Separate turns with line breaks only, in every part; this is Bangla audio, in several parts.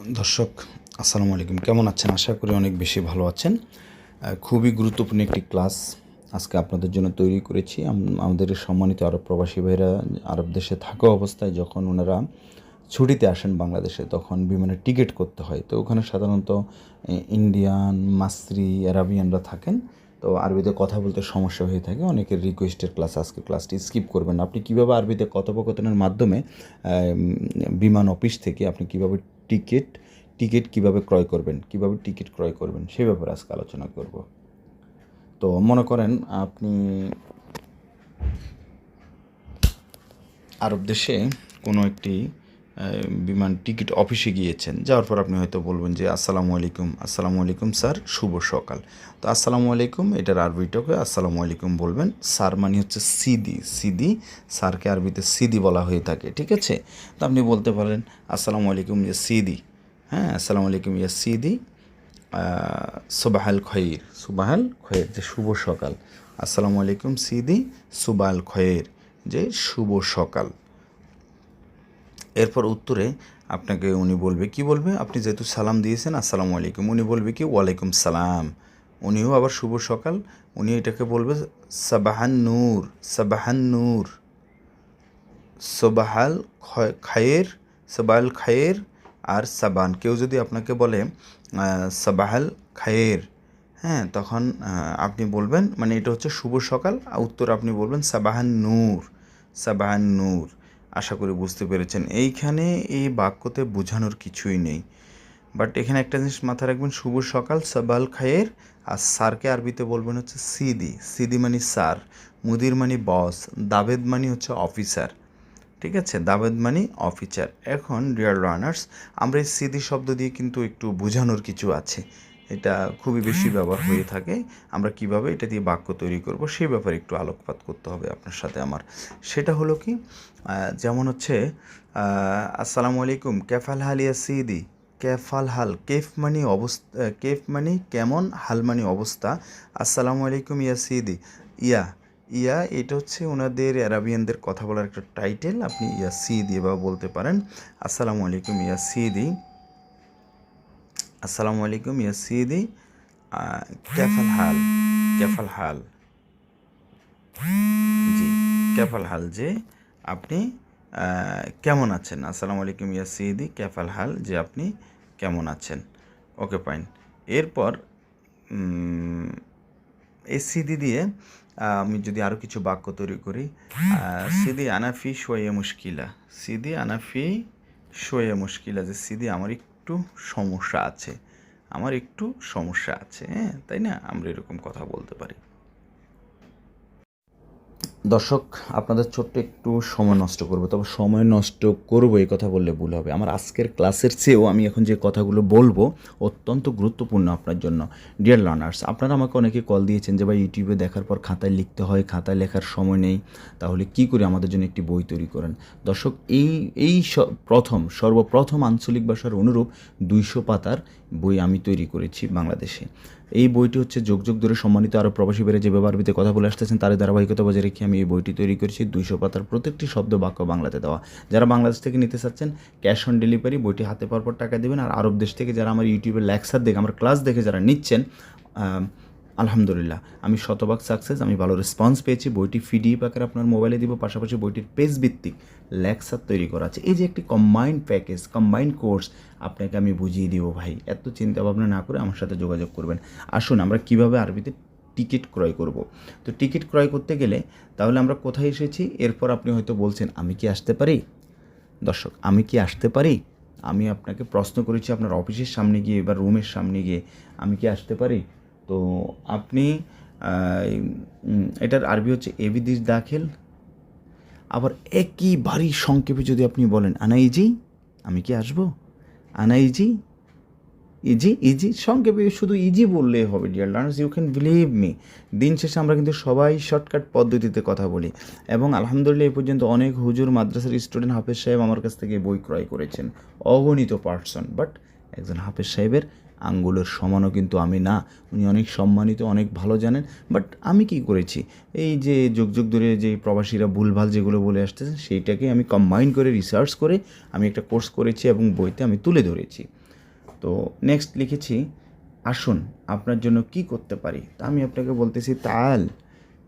দর্শক আসসালামু আলাইকুম, কেমন আছেন? আশা করি অনেক বেশি ভালো আছেন। খুবই গুরুত্বপূর্ণ একটি ক্লাস আজকে আপনাদের জন্য তৈরি করেছি। আমাদের সম্মানিত আরব প্রবাসী ভাইরা আরব দেশে থাকা অবস্থায় যখন ওনারা ছুটিতে আসেন বাংলাদেশে, তখন বিমানের টিকিট করতে হয়। তো ওখানে সাধারণত ইন্ডিয়ান, মাসরি, আরাবিয়ানরা থাকেন। তো আরবিতে কথা বলতে সমস্যা হয়ে থাকে। অনেকের রিকোয়েস্টের ক্লাস, আজকের ক্লাসটি স্কিপ করবেন না। আপনি কীভাবে আরবিতে কথোপকথনের মাধ্যমে বিমান অফিস থেকে আপনি কীভাবে টিকিট কীভাবে ক্রয় করবেন, কীভাবে টিকিট ক্রয় করবেন সে ব্যাপারে আজকে আলোচনা করব। তো মনে করেন আপনি আরব দেশে কোনো একটি বিমান টিকিট অফিসে গিয়েছেন। যাওয়ার পর আপনি হয়তো বলবেন যে আসসালামু আলাইকুম স্যার, শুভ সকাল। তো আসসালামু আলাইকুম এটার আরবিটাকে আসসালামু আলাইকুম বলবেন। স্যার মানে হচ্ছে সিদি, স্যারকে আরবিতে সিদি বলা হয়ে থাকে, ঠিক আছে? তো আপনি বলতে পারেন আসসালামু আলাইকুম ইয়া সিদি। হ্যাঁ, আসসালামু আলাইকুম ইয়া সিদি, সুবাহাল খয়ের যে শুভ সকাল। আসসালামু আলাইকুম সিদি, সুবাহাল খয়ের যে শুভ সকাল। এরপর উত্তরে আপনাকে উনি বলবে, কি বলবে? আপনি যেহেতু সালাম দিয়েছেন আসসালামু আলাইকুম, উনি বলবে কি ওয়ালাইকুম সালাম। উনিও আবার শুভ সকাল, উনি এটাকে বলবে সাবাহান নূর, সোবাহাল খায়ের, সবাহাল খায়ের আর সাবান। কেউ যদি আপনাকে বলে সাবাহাল খায়ের, হ্যাঁ, তখন আপনি বলবেন, মানে এটা হচ্ছে শুভ সকাল, উত্তর আপনি বলবেন সাবাহান নূর। আশা করি বুঝতে পেরেছেন। এইখানে এই বাক্যতে বোঝানোর কিছুই নেই, বাট এখানে একটা জিনিস মাথায় রাখবেন, শুভ সকাল সাবাল খায়ের। আর স্যারকে আরবিতে বলবেন হচ্ছে সিদি মানে স্যার, মুদির মানে বস, দাবেদ মানে হচ্ছে অফিসার, ঠিক আছে? দাবেদ মানে অফিসার। এখন ডিয়ার লার্নার্স, আমরা এই সিদি শব্দ দিয়ে কিন্তু একটু বোঝানোর কিছু আছে, এটা খুবই বেশি ব্যবহার হয়ে থাকে। আমরা কিভাবে এটা দিয়ে বাক্য তৈরি করব সেই ব্যাপারে একটু আলোকপাত করতে হবে আপনার সাথে আমার। সেটা হলো কি, যেমন হচ্ছে আসসালামু আলাইকুম কেফাল হাল ইয়া সিদি। কেফাল হাল, কেফ মানে অবস্থা, কেফ মানে কেমন, হাল মানে অবস্থা। আসসালামু আলাইকুম ইয়া সিদি, ইয়া এটা হচ্ছে ওনাদের অ্যারাবিয়ানদের কথা বলার একটা টাইটেল। আপনি ইয়া সিদি বা বলতে পারেন আসসালামু আলাইকুম ইয়া সিদি, আসসালামু আলাইকুম ইয়া সিদি, ক্যাফাল হাল জি, ক্যাফাল হাল যে আপনি কেমন আছেন। আসসালামু আলাইকুম ইয়া সিদি ক্যাফাল হাল যে আপনি কেমন আছেন। ওকে, ফাইন। এরপর এই সিদি দিয়ে আমি যদি আরও কিছু বাক্য তৈরি করি, সিদি আনাফি শোয়ে মুশকিলা, সিদি আনাফি শোয়ে মুশকিলা, যে সিদি আমার একটু সমস্যা আছে, হ্যাঁ, তাই না? আমরা এরকম কথা বলতে পারি। দর্শক, আপনাদের ছোট্ট একটু সময় নষ্ট করবো, তবে সময় নষ্ট করবো এই কথা বললে ভুল হবে। আমার আজকের ক্লাসের চেয়েও আমি এখন যে কথাগুলো বলবো অত্যন্ত গুরুত্বপূর্ণ আপনার জন্য। ডিয়ার লার্নার্স, আপনারা আমাকে অনেকে কল দিয়েছেন যে ভাই ইউটিউবে দেখার পর খাতায় লিখতে হয়, খাতায় লেখার সময় নেই, তাহলে কি করে আমাদের জন্য একটি বই তৈরি করেন। দর্শক, এই সর্বপ্রথম আঞ্চলিক ভাষার অনুরূপ 200 পাতার বই আমি তৈরি করেছি বাংলাদেশে। এই বইটি হচ্ছে যুগ ধরে সম্মানিত আরব প্রবাসী বেড়ে যেভাবে আরবিতে কথা বলে আসতেছেন তার ধারাবাহিকতা বজায় রেখে আমি এই বইটি তৈরি করেছি। 200 পাতার প্রত্যেকটি শব্দ বাক্য বাংলাতে দেওয়া। যারা বাংলাদেশ থেকে নিতে চাচ্ছেন ক্যাশ অন ডেলিভারি, বইটি হাতে পাওয়ার পর টাকা দেবেন। আর আরব দেশ থেকে যারা আমার ইউটিউবের লেকচার দেখে, আমার ক্লাস দেখে যারা নিচ্ছেন, আলহামদুলিল্লাহ আমি শতভাগ সাকসেস, আমি ভালো রেসপন্স পেয়েছি। বইটি পিডিএফ আকারে আপনার মোবাইলে দিব, পাশাপাশি বইটির পেজ ভিত্তিক লেকচার তৈরি করা আছে। এই যে একটি কম্বাইন্ড প্যাকেজ, কম্বাইন্ড কোর্স আপনাকে আমি বুঝিয়ে দিব ভাই। এত চিন্তা ভাবনা না করে আমার সাথে যোগাযোগ করবেন। আসুন আমরা কীভাবে আরবিতে টিকিট ক্রয় করব। তো টিকিট ক্রয় করতে গেলে তাহলে আমরা কোথায় এসেছি? এরপর আপনি হয়তো বলছেন আমি কি আসতে পারি? দর্শক, আমি কি আসতে পারি? আমি আপনাকে প্রশ্ন করেছি আপনার অফিসের সামনে গিয়ে বা রুমের সামনে গিয়ে আমি কি আসতে পারি? তো আপনি এটার আরবি হচ্ছে এবিদিস দাখিল। আবার একইবারই সংক্ষেপে যদি আপনি বলেন আনাইজি, আমি কি আসবো? আনাইজি, ইজি সংক্ষেপে শুধু ইজি বললেই হবে। Dear learners, you can believe me, দিন শেষে আমরা কিন্তু সবাই শর্টকাট পদ্ধতিতে কথা বলি। এবং আলহামদুলিল্লাহ এই পর্যন্ত অনেক হুজুর, মাদ্রাসার স্টুডেন্ট, হাফেজ সাহেব আমার কাছ থেকে বই ক্রয় করেছেন, অগণিত পার্সন। বাট একজন হাফেজ সাহেবের আঙ্গুলের সমানও কিন্তু আমি না। উনি অনেক সম্মানিত, অনেক ভালো জানেন। বাট আমি কি করেছি, এই যে যুগ ধরে যে প্রবাসীরা ভুলভাল যেগুলো বলে আসতেছেন সেইটাকে আমি কম্বাইন করে রিসার্চ করে আমি একটা কোর্স করেছি এবং বইতে আমি তুলে ধরেছি। তো নেক্সট লিখেছি আসুন আপনার জন্য কি করতে পারি, তা আমি আপনাকে বলতেছি তাল,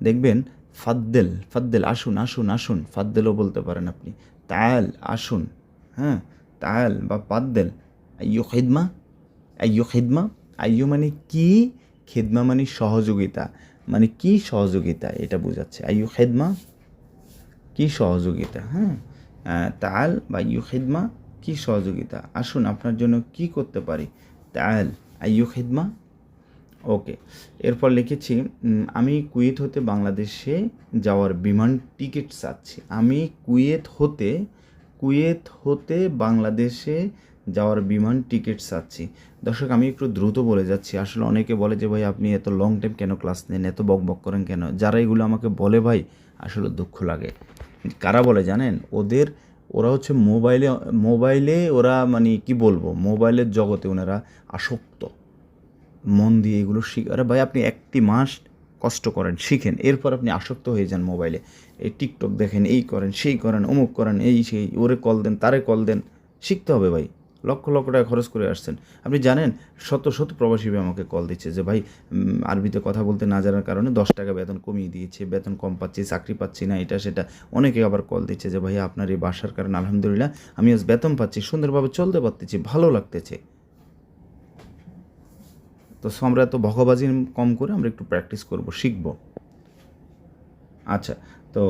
দেখবেন ফাদ্দেল, ফাদ্দেল আসুন আসুন আসুন, ফাদ্দেলও বলতে পারেন আপনি, তাল আসুন, হ্যাঁ তাল বা পাদ্দেল। আইয়ু খিদমা, আইয়ু খিদমা, আইয়ু মানে কি, খিদমা মানে সহযোগিতা, মানে কি সহযোগিতা এটা বোঝাচ্ছে। আইয়ু খিদমা কি সহযোগিতা, হ্যাঁ তাল বা আইয়ু খিদমা কি সহযোগিতা, আসুন আপনার জন্য কি করতে পারি, তাল আইয়ু খিদমা। ওকে, এরপর লিখেছি আমি কুয়েত হতে বাংলাদেশে যাওয়ার বিমান টিকিট চাচ্ছি। আমি কুয়েত হতে বাংলাদেশে যাওয়ার বিমান টিকিট চাচ্ছি। দর্শক আমি একটু দ্রুত বলে যাচ্ছি, আসলে অনেকে বলে যে ভাই আপনি এত লং টাইম কেন ক্লাস নেন, এত বক বক করেন কেন। যারা এগুলো আমাকে বলে ভাই আসলে দুঃখ লাগে। কারা বলে জানেন, ওরা হচ্ছে মোবাইলে ওরা মানে কি বলবো, মোবাইলের জগতে ওনারা আসক্ত, মন দিয়ে এগুলো আরে ভাই আপনি একটি মাস কষ্ট করেন, শিখেন, এরপর আপনি আসক্ত হয়ে যান মোবাইলে, এই টিকটক দেখেন, এই করেন সেই করেন, অমুক করেন, এই সেই, ওরে কল দেন তারে কল দেন। শিখতে হবে ভাই, লক্ষ লক্ষ টাকা খরচ করে আসছেন। আপনি জানেন শত শত প্রবাসী ভাই আমাকে কল দিচ্ছে যে ভাই আরবিতে কথা বলতে না জানার কারণে 10 টাকা বেতন কমিয়ে দিয়েছে, বেতন কম পাচ্ছি, চাকরি পাচ্ছি না, এটা সেটা। অনেকে আবার কল দিচ্ছে যে ভাই আপনার এই বাসার কারণে আলহামদুলিল্লাহ আমি আজ বেতন পাচ্ছি, সুন্দরভাবে চলতে পারতেছি, ভালো লাগতেছে। তো আমরা এত ভগবাজি কম করে আমরা একটু প্র্যাকটিস করব, শিখব। আচ্ছা, তো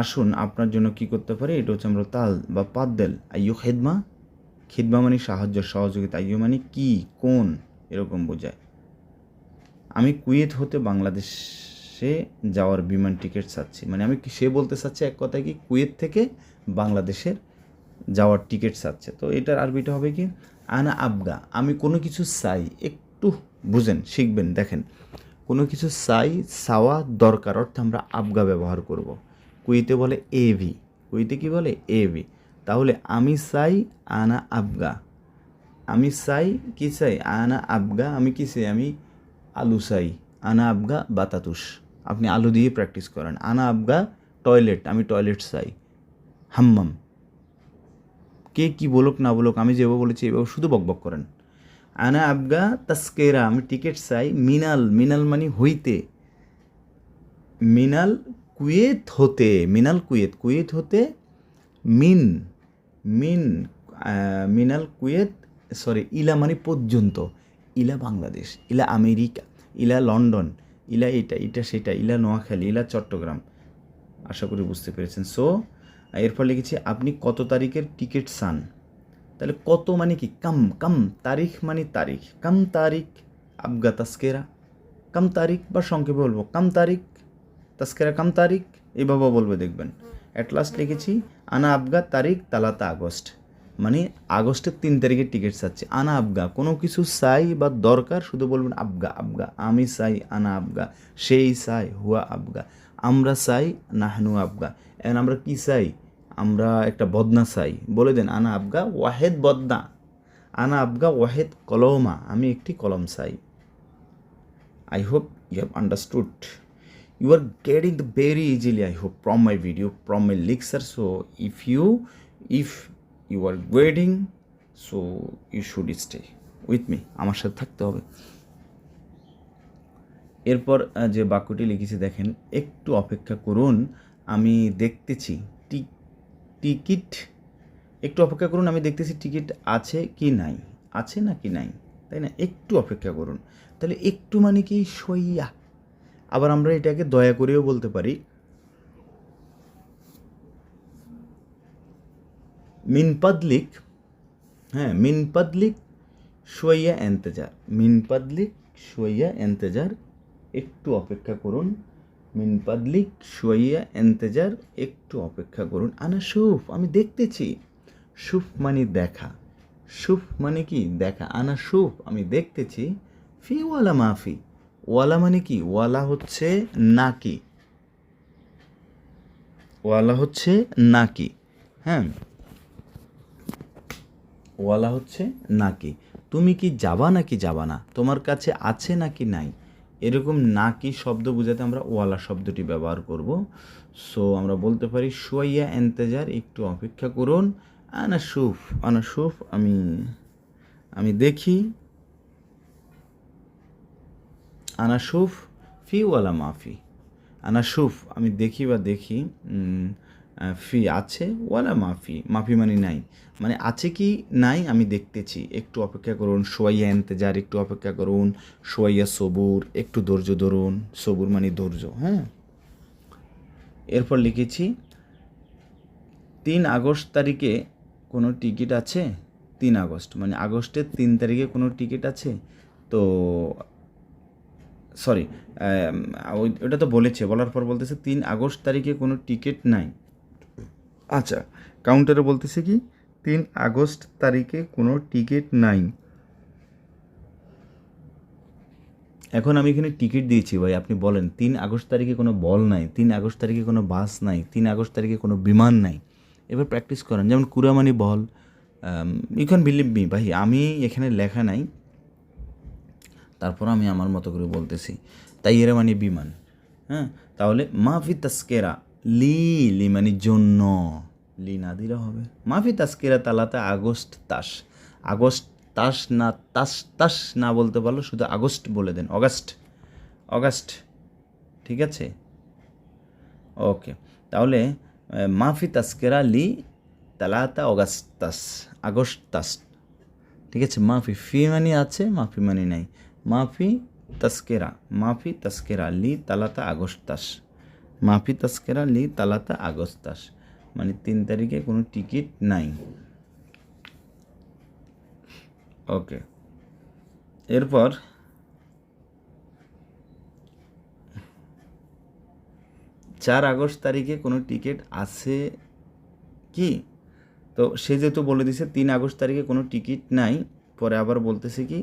আসুন আপনার জন্য কি করতে পারি, এটা হচ্ছে আমরা তাল বা পাদ্দেল। আইয়ু খিদমা, খিদমা মানে সাহায্য সহযোগিতা, আইয়ু মানে কি কোন এরকম বোঝায়। আমি কুয়েত হতে বাংলাদেশে যাওয়ার বিমান টিকিট চাচ্ছি, মানে আমি সে বলতে চাচ্ছে এক কথায় কি কুয়েত থেকে বাংলাদেশের যাওয়ার টিকিট চাচ্ছে। তো এটার আরবিটা হবে কি, আনা আবগা, আমি কোনো কিছু চাই, একটু বুঝেন শিখবেন। দেখেন কোনো কিছু চাই, চাওয়া দরকার অর্থে আমরা আবগা ব্যবহার করব। কুইতে বলে এভি, কুইতে কি বলে এভি। তাহলে আমি চাই আনা আবগা, আমি চাই কি চাই, আনা আবগা, আমি কি চাই, আমি আলু চাই, আনা আবগা বাতাতুস। আপনি আলু দিয়ে প্র্যাকটিস করেন। আনা আবগা টয়লেট, আমি টয়লেট চাই। হাম্মাম, কে কি বলুক না বলুক আমি যেভাবে বলেছি এভাবে শুধু বকবক করেন। আনা আবগা তাস্কেরা, আমি টিকিট চাই মিনাল, মিনাল মানে হইতে, মিনাল কুয়েত হতে, মিনাল কুয়েত, কুয়েত হতে মিন, মিন মিনাল কুয়েত, সরি ইলা মানে পর্যন্ত, ইলা বাংলাদেশ, ইলা আমেরিকা, ইলা লন্ডন, ইলা এটা সেটা, ইলা নোয়াখালী, ইলা চট্টগ্রাম। আশা করি বুঝতে পেরেছেন। সো এরপর লিখেছি আপনি কত তারিখের টিকিট চান। তাহলে কত মানে কি, কাম, কাম তারিখ মানে তারিখ, কাম তারিখ আবগা তাস্কেরা, কাম তারিখ, বা সংক্ষেপে বলবো কাম তারিখ তাস্কেরা, কাম তারিখ, এভাবে বলবে দেখবেন। অ্যাট লাস্ট লিখেছি আনা আবগা তারিখ 3 আগস্ট, মানে আগস্টের 3 তারিখের টিকিট চাচ্ছি। আনা আবগা কোনো কিছু চাই বা দরকার শুধু বলবেন আবগা, আবগা আমি চাই, আনা আবগা সেই চাই, হুয়া আবগা আমরা চাই, নাহনু আবগা। এখন আমরা কি চাই, আমরা একটা বদনা চাই, বলে দেন আনা আবগা ওয়াহেদ বদনা, আনা আবগা ওয়াহেদ কলমা, আমি একটি কলম চাই। I hope you have understood. You are getting the very easily, I hope, from my video, from my lecture. So if you are getting, so you should stay with me. আমার সাথে থাকতে হবে। এরপর যে বাক্যটি লিখেছি দেখেন, একটু অপেক্ষা করুন আমি দেখতেছি টিকিট, একটু অপেক্ষা করুন আমি দেখতেছি টিকিট আছে কি নাই, আছে না কি নাই, তাই না, একটু অপেক্ষা করুন। তাহলে একটু মানে কি সইয়া, আবার আমরা এটাকে দয়া করেও বলতে পারি মিন পাদলিক, হ্যাঁ মিন পাদলিক সইয়া এন্তেজার, মিন পাদলিক সইয়া এন্তেজার, একটু অপেক্ষা করুন, মিন পাদলিক সইয়া এন্তেজার, একটু অপেক্ষা করুন। আনা সুফ, আমি দেখতেছি, সুফ মানে দেখা, সুফ মানে কি দেখা, আনা সুফ আমি দেখতেছি, ফি ওয়ালা মাফি, ওয়ালা মানে কি, ওয়ালা হচ্ছে নাকি, ওয়ালা হচ্ছে নাকি, হ্যাঁ ওয়ালা হচ্ছে নাকি, তুমি কি যাবা নাকি যাবা না, তোমার কাছে আছে নাকি নাই, এরকম নাকি শব্দ বোঝাতে আমরা ওয়ালা শব্দটি ব্যবহার করব। সো আমরা বলতে পারি শুয়াইয়া এন্তেজার, একটু অপেক্ষা করুন, আনা সুফ, আনা সুফ আমি দেখি, আনা শুফ ফি ওয়ালা মাফি, আনা শুফ আমি দেখি বা দেখি, ফি আছে, ওয়ালা মাফি, মাফি মানে নাই, মানে আছে কি নাই আমি দেখতেছি, একটু অপেক্ষা করুন, সোয়াইয়া এন্তেজার, একটু অপেক্ষা করুন, সোয়াইয়া সবুর, একটু ধৈর্য ধরুন, সবুর মানে ধৈর্য, হ্যাঁ। এরপর লিখেছি 3 আগস্ট তারিখে কোনো টিকিট আছে, 3 আগস্ট মানে আগস্টের 3 তারিখে কোনো টিকিট আছে, তো সরি, ওটা তো বলেছে, বলার পর বলতেছে 3 আগস্ট তারিখে কোনো টিকিট নাই। আচ্ছা, কাউন্টারে বলতেছে কি 3 আগস্ট তারিখে কোনো টিকিট নাই। এখন আমি এখানে টিকিট দিয়েছি ভাই, আপনি বলেন 3 আগস্ট তারিখে কোনো বল নাই, 3 আগস্ট তারিখে কোনো বাস নাই, 3 আগস্ট তারিখে কোনো বিমান নাই। এবার প্র্যাকটিস করেন, যেমন কুরামানি বল, ইউ ক্যান বিলিভ মি ভাই, আমি এখানে লেখা নাই, তারপর আমি আমার মতো করে বলতেছি, তাই এরা মানে বিমান, হ্যাঁ। তাহলে মাফি তাস্কেরা, লি, লি মানে জন্য, লি না দিলে হবে, মাফি তাস্কেরা তালাতে আগস্ট তাস, আগস্ট তাস না, তাস তাস না বলতে পারলো, শুধু আগস্ট বলে দেন, অগাস্ট, অগাস্ট, ঠিক আছে, ওকে। তাহলে মাফি তাস্কেরা লি তালাতা অগাস্ট তাস, আগস্ট তাস, ঠিক আছে। মাফি, ফি মানি আছে, মাফি মানি নাই, মাফি তাস্কেরা, মাফি তাস্কেরা লি তালাতা আগস্তাস, মাফি তাস্কেরা লি তালাতা আগস্তাস, মানে 3 তারিখে কোনো টিকিট নাই, ওকে। এরপর 4 আগস্ট তারিখে কোনো টিকিট আছে কি, তো সে যেহেতু বলে দিছে 3 আগস্ট তারিখে কোনো টিকিট নাই, পরে আবার বলতেছে কি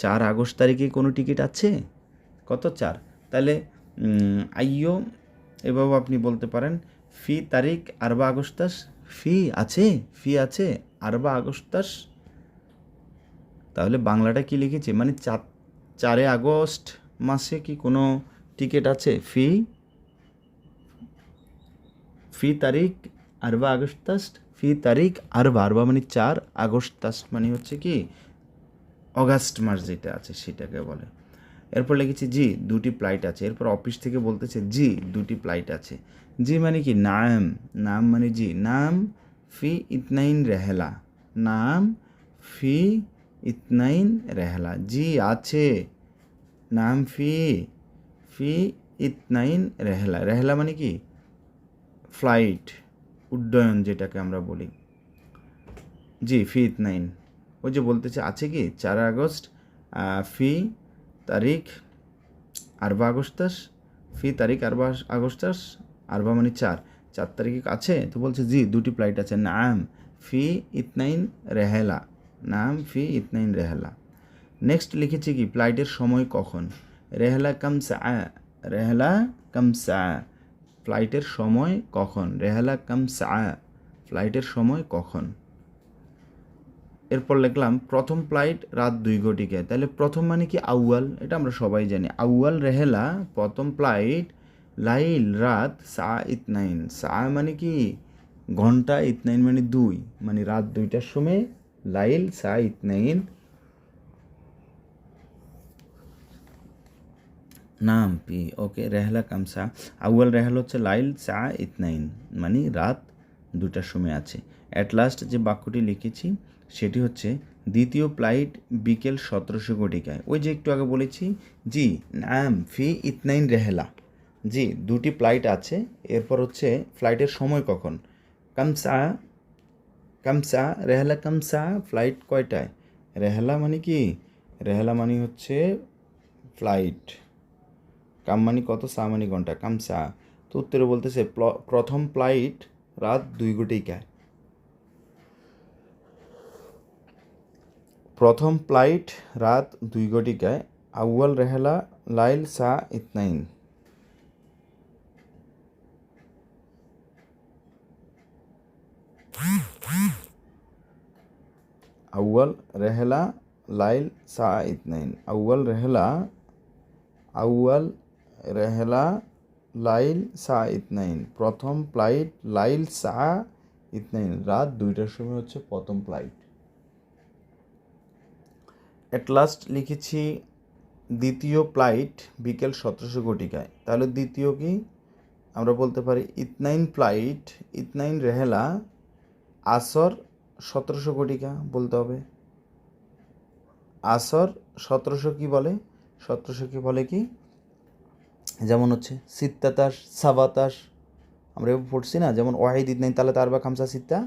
4 আগস্ট তারিখে কোনো টিকিট আছে, কত 4, তাহলে আইয়ো, এভাবে আপনি বলতে পারেন ফি তারিখ 4 আগস্টাস, ফি আছে, ফি আছে 4 আগস্টাস, তাহলে বাংলাটা কি লিখেছে, মানে 4 আগস্ট মাসে কি কোনো টিকিট আছে, ফি, ফি তারিখ 4 আগস্টাস, ফি তারিখ আরবা মানে 4 আগস্টাস মানে হচ্ছে কি অগাস্ট মাস যেটা আছে সেটাকে বলে। এরপর লিখেছি জি 2টি ফ্লাইট আছে, এরপর অফিস থেকে বলতেছে জি 2টি ফ্লাইট আছে, জি মানে কি নাম, নাম মানে জি, নাম ফি ইতনাইন রেহলা, নাম ফি ইতনাইন রেহলা, জি আছে, নাম ফি, ফি ইতনাইন রেহলা, রেহলা মানে কি ফ্লাইট, উড্ডয়ন যেটাকে আমরা বলি, জি ফি ইতনাইন, ওই যে বলতেছে আছে কি 4 আগস্ট, ফি তারিখ 4 আগস্টাস, ফি তারিখ 4 আগস্টাস, আরবা মানে 4 তারিখে আছে, তো বলছে জি 2টি ফ্লাইট আছে, নাম ফি ইতনাইন রেহেলা, নাম ফি ইতনাইন রেহেলা। নেক্সট লিখেছি কি ফ্লাইটের সময় কখন, রেহেলা কাম সা, রেহেলা কাম সা, ফ্লাইটের সময় কখন, রেহেলা কাম সা, ফ্লাইটের সময় কখন। এরপর লিখলাম প্রথম ফ্লাইট রাত 2 ঘটিকায়, তাহলে প্রথম মানে কি আউয়াল, এটা আমরা সবাই জানি, আউয়াল রেহেলা প্রথম ফ্লাইট, লাইল রাত, সা ইতনাইন, সা মানে কি ঘন্টা, ইতনাইন মানে 2, মানে রাত 2টার সময়, লাইল সা ইতনাইন, নাম পি, ওকে। রেহলা কামসা, আউয়াল রেহেলা হচ্ছে লাইল সা ইতনাইন, মানে রাত 2টার সময় আছে। অ্যাট লাস্ট যে বাক্যটি লিখেছি সেটি হচ্ছে দ্বিতীয় ফ্লাইট বিকেল 1700 ঘটিকায়, ওই যে একটু আগে বলেছি জি নাম ফি ইতনাইন রেহেলা, জি 2টি ফ্লাইট আছে, এরপর হচ্ছে ফ্লাইটের সময় কখন, কামসা, কামসা রেহেলা কামসা, ফ্লাইট কয়টায়, রেহেলা মানে কি, রেহেলা মানে হচ্ছে ফ্লাইট, কাম মানে কত, সা মানে ঘন্টা, কাম সা, তো উত্তরে বলতেছে প্রথম ফ্লাইট রাত 2 ঘটিকায়, প্রথম ফ্লাইট রাত 2 ঘটিকায়, আউয়াল রেহেলা লাইল সা ইতনাইন, আউয়াল রেহেলা লাইল সা ইতনাইন, আউয়াল রেহেলা, আউয়াল রেহেলা লাইল সা ইতনাইন, প্রথম ফ্লাইট লাইল সা ইতনাইন, রাত 2টার সময় হচ্ছে প্রথম ফ্লাইট। এট লাস্ট লিখেছি দ্বিতীয় ফ্লাইট বিকেল 1700 ঘটিকায়। তাহলে দ্বিতীয় কি আমরা বলতে পারি ইতনাইন ফ্লাইট ইতনাইন রেহেলা আসর 1700 ঘটিকা বলতে হবে। আসর 1700 কি বলে, 1700 কি বলে কি, যেমন হচ্ছে সিত্তাতাস সাবাতাস, আমরা এভাবে পড়ছি না, যেমন ওয়াহিদ ইতনাইন তালে তারবা খামসা সিত্তা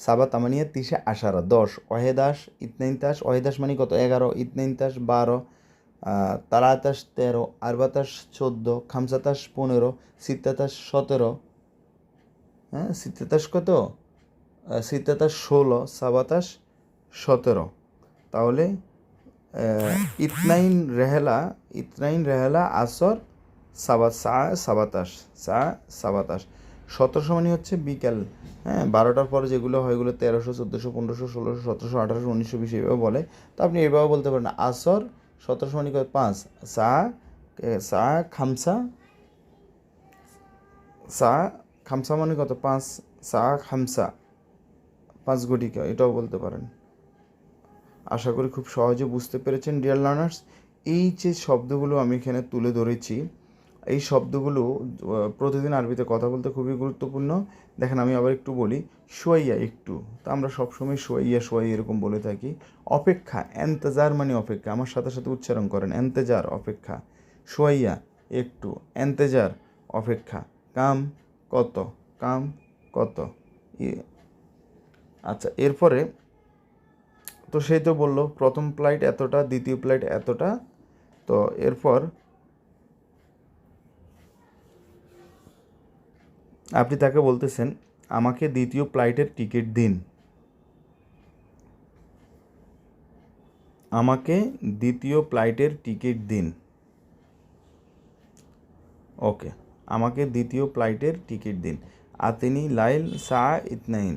সাবা তামানিয়া তিসে 10 ওয়াহেদাস ইতনাইন তাস, ওয়াহেদাস মানে কত 11, ইতনাইন তাস 12, তালাতাস 13, আরবাতাস 14, খামসাতাস 15, সিত্তাতাস 17, হ্যাঁ সিত্তাতাস কত, সিত্তাতাস 16, সাবাতাস 17। তাহলে ইতনাইন রেহেলা আসর সাবাতাস 1700 মানে হচ্ছে বিকেল, হ্যাঁ 12টার পরে যেগুলো হয় এগুলো 1300, 1400, 1500, 1600, 1700, 1800, 1900, 2000 এভাবে বলে। তো আপনি এভাবে বলতে পারেন আসর 1700 মানে 5, সা খামসা মানে কত 5, সা খামসা 5 ঘটিকা, এটাও বলতে পারেন। আশা করি খুব সহজে বুঝতে পেরেছেন ডিয়ার লার্নার্স। এই যে শব্দগুলো আমি এখানে তুলে ধরেছি, এই শব্দগুলো প্রতিদিন আরবিতে কথা বলতে খুবই গুরুত্বপূর্ণ। দেখেন আমি আবার একটু বলি, সোয়াইয়া একটু, তা আমরা সবসময় সোয়াইয়া এরকম বলে থাকি। অপেক্ষা, এন্তেজার মানে অপেক্ষা, আমার সাথে সাথে উচ্চারণ করেন, এন্তেজার অপেক্ষা, সোয়াইয়া একটু, এন্তেজার অপেক্ষা, কাম কত, কাম কত। আচ্ছা এরপরে তো সেই তো বললো প্রথম ফ্লাইট এতটা, দ্বিতীয় ফ্লাইট এতটা। তো এরপর আপনি তাকে বলতেছেন আমাকে দ্বিতীয় ফ্লাইটের টিকিট দিন, আমাকে দ্বিতীয় ফ্লাইটের টিকিট দিন। ওকে, আমাকে দ্বিতীয় ফ্লাইটের টিকিট দিন। আতিনি লাইল সা ইতনাইন,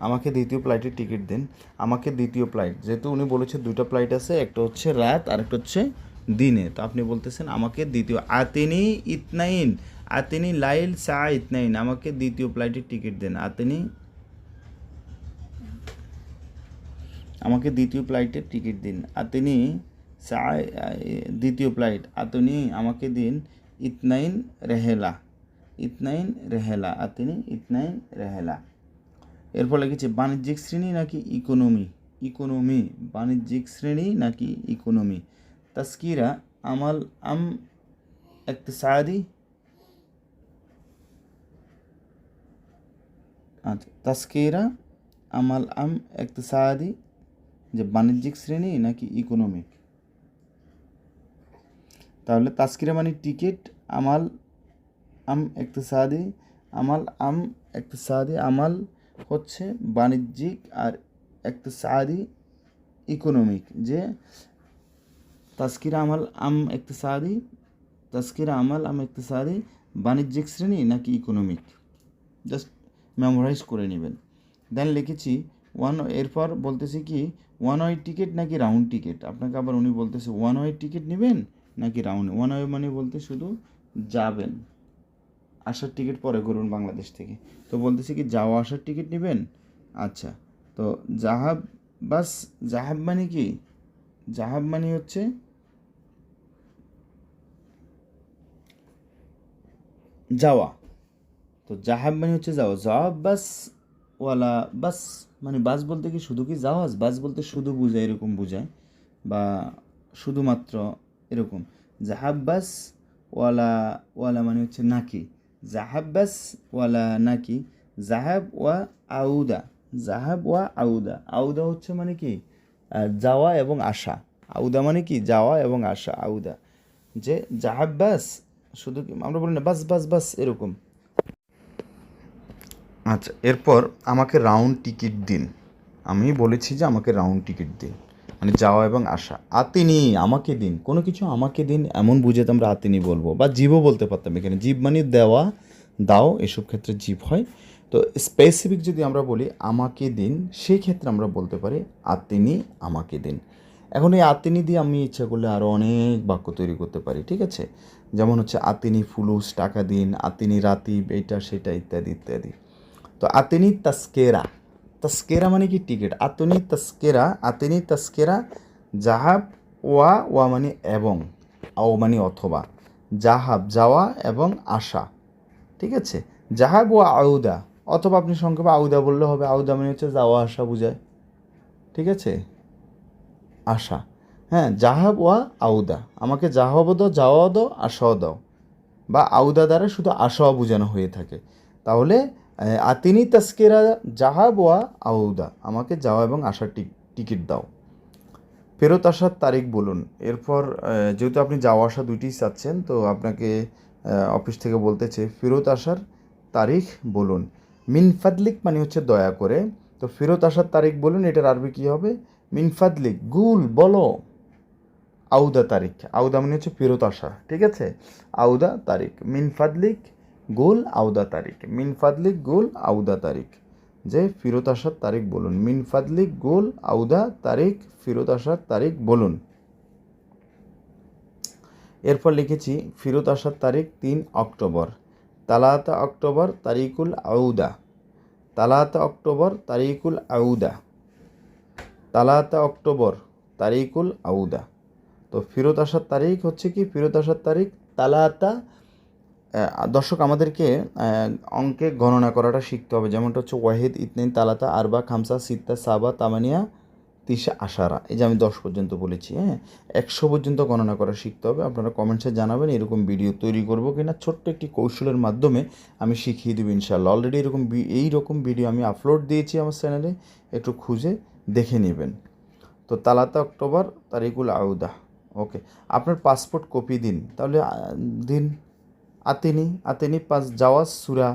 আমাকে দ্বিতীয় ফ্লাইটের টিকিট দিন। আমাকে দ্বিতীয় ফ্লাইট, যেহেতু উনি বলেছে দুইটা ফ্লাইট আছে, একটা হচ্ছে রাত আর একটা হচ্ছে দিনে, তো আপনি বলতেছেন আমাকে দ্বিতীয়, আতিনি ইতনাইন, আতিনি লাইল সা ইতনাইন, আমাকে দ্বিতীয় ফ্লাইটের টিকিট দেন। আমাকে দ্বিতীয় ফ্লাইটের টিকিট দিন। আতিনি সা, দ্বিতীয় ফ্লাইট, আতিনি আমাকে দিন, ইতনাইন রেহেলা, ইতনাইন রেহেলা, আতিনি ইতনাইন রেহেলা। এরপর লিখেছে বাণিজ্যিক শ্রেণী নাকি ইকোনমি, বাণিজ্যিক শ্রেণী নাকি ইকোনমি। তাস্কিরা আমাল আম ইকতিসাদি, আচ্ছা তাস্কিরা আমাল আম ইকতিসাদি, যে বাণিজ্যিক শ্রেণী নাকি ইকোনমিক। তাহলে তাস্কিরা মানে টিকিট, আমাল আম ইকতিসাদি, আমাল হচ্ছে বাণিজ্যিক আর ইকতিসাদি ইকোনমিক। যে তাস্কিরা আমাল আম ইকতিসাদি বাণিজ্যিক শ্রেণী নাকি ইকোনমিক, জাস্ট মেমোরাইজ করে নেবেন। দেন লিখেছি এরপর বলতেছি কি ওয়ান ওয়ে টিকিট নাকি রাউন্ড টিকিট। আপনাকে আবার উনি বলতেছে ওয়ান ওয়ে টিকিট নেবেন নাকি রাউন্ড। ওয়ান ওয়ে মানে বলতে শুধু যাবেন, আসার টিকিট পরে করুন বাংলাদেশ থেকে। তো বলতেছি কি যাওয়া আসার টিকিট নেবেন। আচ্ছা, তো জাহাব মানে কি, জাহাব মানে হচ্ছে যাওয়া, তো জাহাব মানে হচ্ছে যাওয়া। জাওয়াব বাস ওয়ালা, বাস মানে বাস বলতে কি শুধু কি জাহাজ, বাস বলতে শুধু বোঝায়, এরকম বোঝায় বা শুধুমাত্র এরকম। জাহাব বাস ওয়ালা মানে হচ্ছে নাকি, জাহাব বাস ওয়ালা নাকি। জাহাব ওয়া আউদা হচ্ছে মানে কি যাওয়া এবং আসা। আউদা মানে কি যাওয়া এবং আসা, আউদা। যে জাহাব বাস শুধু আমরা বলি না বাস বাস বাস এরকম। আচ্ছা এরপর আমাকে রাউন্ড টিকিট দিন, আমি বলেছি যে আমাকে রাউন্ড টিকিট দিন মানে যাওয়া এবং আসা। আতিনি আমাকে দিন, কোনো কিছু আমাকে দিন এমন বুঝে তো আমরা আতিনি বলবো, বা জীবও বলতে পারতাম। এখানে জীব মানে দেওয়া, দাও, এসব ক্ষেত্রে জীব হয়। তো স্পেসিফিক যদি আমরা বলি আমাকে দিন, সেই ক্ষেত্রে আমরা বলতে পারি আতিনি আমাকে দিন। এখন এই আতিনি দিয়ে আমি ইচ্ছা করলে আরও অনেক বাক্য তৈরি করতে পারি, ঠিক আছে? যেমন হচ্ছে আতিনি ফুলুস, টাকা দিন, আতিনি রাতিব, এইটা সেটা ইত্যাদি ইত্যাদি। তো আতিনি তাস্কেরা, তাস্কেরা মানে কি টিকিট। আতিনি তাস্কেরা জাহাব, ওয়া মানে এবং, আও মানে অথবা, জাহাব যাওয়া এবং আসা, ঠিক আছে? জাহাব ও আউদা, অথবা আপনি সংক্ষেপে আউদা বললে হবে। আউদা মানে হচ্ছে যাওয়া আসা বোঝায়, ঠিক আছে? আসা, হ্যাঁ, জাহাব ওয়া আউদা, আমাকে যাহাবও দাও, যাওয়াও দাও, আসাও দাও, বা আউদা দ্বারা শুধু আসাও বোঝানো হয়ে থাকে। তাহলে আতিনি তাস্কেরা জাহাব ওয়া আউদা, আমাকে যাওয়া এবং আসার টিকিট দাও। ফেরত আসার তারিখ বলুন। এরপর যেহেতু আপনি যাওয়া আসা দুইটিই চাচ্ছেন, তো আপনাকে অফিস থেকে বলতেছে ফেরত আসার তারিখ বলুন। মিনফাদলিক মানে হচ্ছে দয়া করে, তো ফেরত আসার তারিখ বলুন, এটার আরবি কী হবে? মিনফাদলিক, গুল বলো, আউদা তারিখ। আউদা মানে হচ্ছে ফেরত আসা, ঠিক আছে? আউদা তারিখ, মিনফাদলিক গোল আউদা তারিখ, মিনফাদলিক গোল আউদা তারিখ, যে ফেরত আসার তারিখ বলুন। মিনফাদলিক গোল আউদা তারিখ, ফেরত আসার তারিখ বলুন। এরপর লিখেছি ফেরত আসার তারিখ 3 অক্টোবর। তালাতা অক্টোবর তারিকুল আউদা, তালাতা অক্টোবর তারিকুল আউদা, তালাতা অক্টোবর তারিকুল আউদা। তো ফেরত আসার তারিখ হচ্ছে কি? ফেরত আসার তারিখ তালাতা। দর্শক, আমাদেরকে অঙ্কে গণনা করাটা শিখতে হবে। যেমনটা হচ্ছে ওয়াহিদ, ইতনিন, তালাতা, আরবা, খামসা, সিত্তা, সাবা, তামানিয়া, তিসা, আশারা। এই যে আমি 10 পর্যন্ত বলেছি, হ্যাঁ, 100 পর্যন্ত গণনা করা শিখতে হবে। আপনারা কমেন্টসে জানাবেন এরকম ভিডিও তৈরি করব কিনা। ছোট্ট একটি কৌশলের মাধ্যমে আমি শিখিয়ে দেবো ইনশাআল্লাহ। অলরেডি এইরকম ভিডিও আমি আপলোড দিয়েছি আমার চ্যানেলে, একটু খুঁজে দেখে নেবেন। তো তালাতা অক্টোবর তারিকুল আউদা, ওকে। আপনার পাসপোর্ট কপি দিন, তাহলে দিন। আতিনি জাওয়াজ সুরা,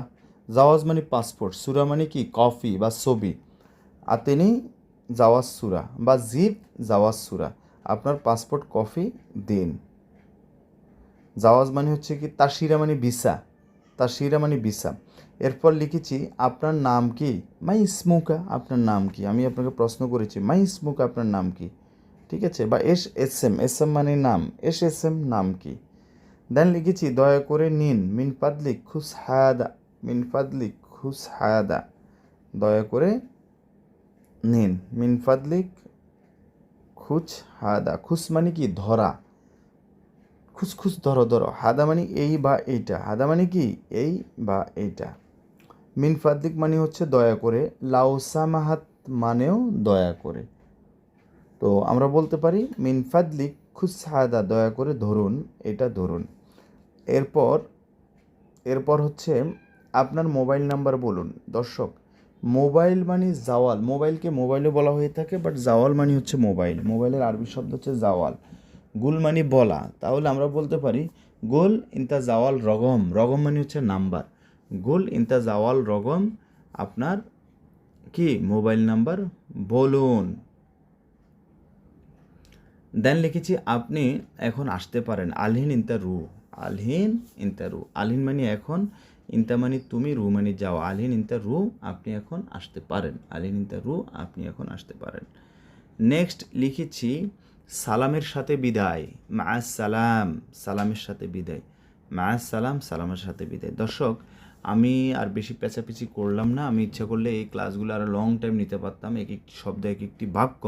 জাওয়াজ মানে পাসপোর্ট, সুরা মানে কি? কফি বা ছবি। আতিনি জাওয়াজ সুরা বা জিপ জাওয়াজ সুরা, আপনার পাসপোর্ট কপি দিন। জাওয়াজ মানে হচ্ছে কি? তাশিরা মানে ভিসা, তাশিরা মানে ভিসা। এরপর লিখেছি আপনার নাম কি? মাই ইসমুকা, আপনার নাম কি? আমি আপনাকে প্রশ্ন করেছি মাই ইসমুকা, আপনার নাম কি, ঠিক আছে? বা এস এম মানে নাম, এস এম নাম কি? দেন লিখেছি দয়া করে নিন, মিন ফাদলিক খুস হায়াদা, মিন ফাদলিক খুস হায়াদা, দয়া করে নিন, মিন ফাদলিক খুচ হাদা। খুস মানে কি? ধরা, খুস ধরো ধরো। হাদা মানে এই বা এইটা, হাদা মানে কি? এই বা এইটা। মিন ফাদলিক মানে হচ্ছে দয়া করে, লাউসামাহাত মানেও দয়া করে। তো আমরা বলতে পারি মিন ফাদলিক খুস হাদা, দয়া করে ধরুন, এটা ধরুন। এরপর হচ্ছে আপনার মোবাইল নাম্বার বলুন। দর্শক, মোবাইল মানে জাওয়াল, মোবাইলকে মোবাইলও বলা হয়ে থাকে, বাট জাওয়াল মানে হচ্ছে মোবাইল। মোবাইলের আরবি শব্দ হচ্ছে জাওয়াল। গুল মানে বলা, তাহলে আমরা বলতে পারি গোল ইনতা জাওয়াল রগম, রগম মানে হচ্ছে নাম্বার। গোল ইনতা জাওয়াল রগম, আপনার কি মোবাইল নাম্বার বলুন। দেন লিখেছি আপনি এখন আসতে পারেন। আলহিন ইনতা রু, আলহিন ইনতা রু, আলহিন মানে এখন, ইনতা মানে তুমি, রু মানে যাও। আলহিন ইনতা রু, আপনি এখন আসতে পারেন। আলহিন ইনতা রু, আপনি এখন আসতে পারেন। নেক্সট লিখেছি সালামের সাথে বিদায়, মাআস সালাম, সালামের সাথে বিদায়, মাআস সালাম, সালামের সাথে বিদায়। দর্শক, আমি আর বেশি পেঁচাপেচি করলাম না। আমি ইচ্ছা করলে এই ক্লাসগুলো আরও লং টাইম নিতে পারতাম, এক একটি শব্দ, এক একটি বাক্য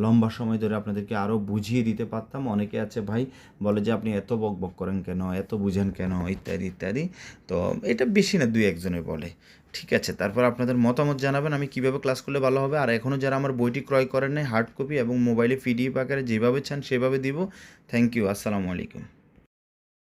লম্বা সময় ধরে আপনাদেরকে আরও বুঝিয়ে দিতে পারতাম। অনেকে আছে ভাই বলে যে আপনি এত বক বক করেন কেন, এত বুঝেন কেন, ইত্যাদি ইত্যাদি। তো এটা বেশি না, 2-1 জনে বলে, ঠিক আছে? তারপর আপনাদের মতামত জানাবেন আমি কীভাবে ক্লাস করলে ভালো হবে। আর এখনও যারা আমার বইটি ক্রয় করেন নাই, হার্ড কপি এবং মোবাইলে পিডিএফ আকারে যেভাবে চান সেভাবে দিব। থ্যাংক ইউ, আসসালামু আলাইকুম।